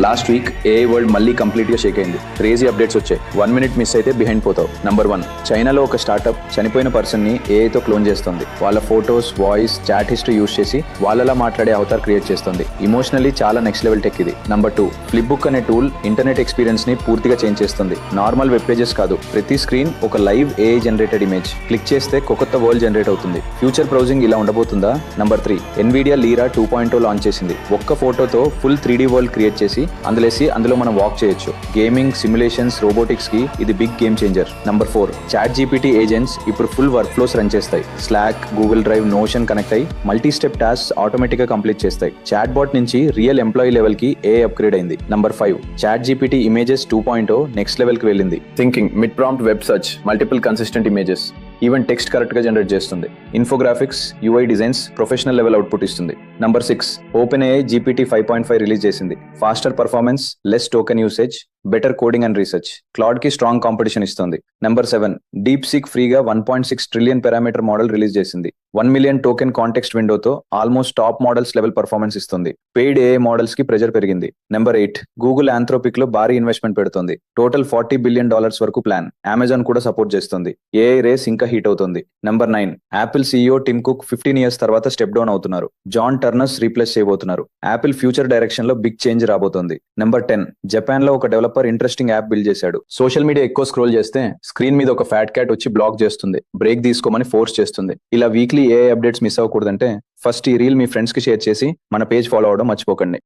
Last week AI world మళ్ళీ complete గా షేక్ అయింది. క్రేజీ అప్డేట్స్ వచ్చాయి. 1 మినిట్ మిస్ అయితే బిహైండ్ పోతావు. నంబర్ 1, చైనాలో ఒక స్టార్ట్అప్ చనిపోయిన పర్సన్ ని ఏఐతో క్లోన్ చేస్తుంది. వాళ్ళ photos, voice, chat history use చేసి వాళ్ళలా మాట్లాడే అవతార్ క్రియేట్ చేస్తుంది. ఇమోషనల్లీ చాలా నెక్స్ట్ లెవెల్ టెక్ ఇది. నంబర్ 2, ఫ్లిప్ బుక్ అనే టూల్ ఇంటర్నెట్ ఎక్స్పీరియన్స్ ని పూర్తిగా చేంజ్ చేస్తుంది. నార్మల్ వెబ్ పేజెస్ కాదు, ప్రతి స్క్రీన్ ఒక live AI generated image. Click చేస్తే కొత్త వరల్డ్ జనరేట్ అవుతుంది. ఫ్యూచర్ బ్రౌజింగ్ ఇలా ఉండబోతుందా? నంబర్ 3, ఎన్విడియా లీరా 2.0 లాంచ్ చేసింది. ఒక్క ఫోటోతో ఫుల్ 3D వరల్డ్ క్రియేట్ చేసి అందులో మనం వాక్ చేయొచ్చు. గేమింగ్, సిమ్యులేషన్స్, రోబోటిక్స్ కి ఇది big game changer. Number 4, chat GPT agents ఇప్పుడు ఫుల్ వర్క్ ఫ్లోస్ రన్ చేస్తాయి. Slack, Google drive, Notion connect అయ్యి మల్టీ స్టెప్ టాస్క్ ఆటోమేటిక్ గా కంప్లీట్ చేస్తాయి. చాట్ బాట్ నుంచి రియల్ ఎంప్లాయీ లెవెల్ కి ఏఐ అప్గ్రేడ్ అయింది. Number 5, chat GPT images 2.0 next level కి వెళ్ళింది. Thinking, mid prompt web search, multiple consistent images, even text correct గా generate చేస్తుంది. Infographics, UI designs, professional level output ఇస్తుంది. Number 6, OpenAI GPT 5.5 release చేసింది. Faster performance, less token usage, better coding and research. Claude కి strong competition ఇస్తుంది. Number 7, DeepSeek ఫ్రీగా 1.6 trillion parameter model release చేసింది. 1 million token context విండోతో almost top models level performance ఇస్తుంది. Paid AI models కి pressure పెరిగింది. Number 8, Google Anthropic లో భారీ ఇన్వెస్ట్మెంట్ పెడుతుంది. టోటల్ $40 బిలియన్ వరకు ప్లాన్. అమెజాన్ కూడా సపోర్ట్ చేస్తుంది. ఏఐ రేస్ ఇంకా హీట్ అవుతుంది. Number 9, Apple CEO Tim Cook 15 years తర్వాత స్టెప్ డౌన్ అవుతున్నారు. జాన్ టర్నర్స్ రీప్లేస్ చేయబోతున్నారు. యాపిల్ ఫ్యూచర్ డైరెక్షన్ లో బిగ్ చేంజ్ రాబోతోంది. నెంబర్ 10, జపాన్ లో ఒక డెవలపర్ ఇంట్రెస్టింగ్ యాప్ బిల్డ్ చేశాడు. సోషల్ మీడియా ఎక్కువ స్క్రోల్ చేస్తే స్క్రీన్ మీద ఒక ఫ్యాట్ క్యాట్ వచ్చి బ్లాక్ చేస్తుంది. బ్రేక్ తీసుకోమని ఫోర్స్ చేస్తుంది. ఇలా వీక్లీ ఏఐ అప్డేట్స్ మిస్ అవ్వకూడదంటే ఫస్ట్ ఈ రీల్ మీ ఫ్రెండ్స్ కి షేర్ చేసి మన పేజ్ ఫాలో అవడం మర్చిపోకండి.